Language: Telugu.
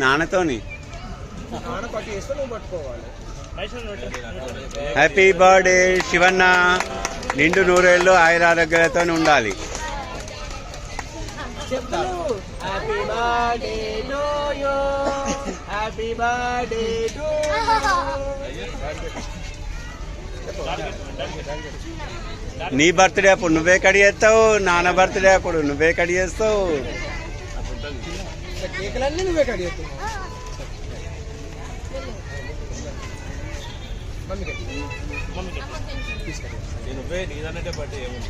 నాన్నతోని హ్యాపీ బర్త్డే శివన్న, నిండు నూరేళ్ళు ఆయురారోగ్యాలతో ఉండాలి. నీ బర్త్డే అప్పుడు నువ్వే కడి చేస్తావు, నాన్న బర్త్డే అప్పుడు నువ్వే కడి చేస్తావు. నువ్వే కడి చేస్తావు. నువ్వే నీదన్నట్టే బర్త్డే ఏముంది.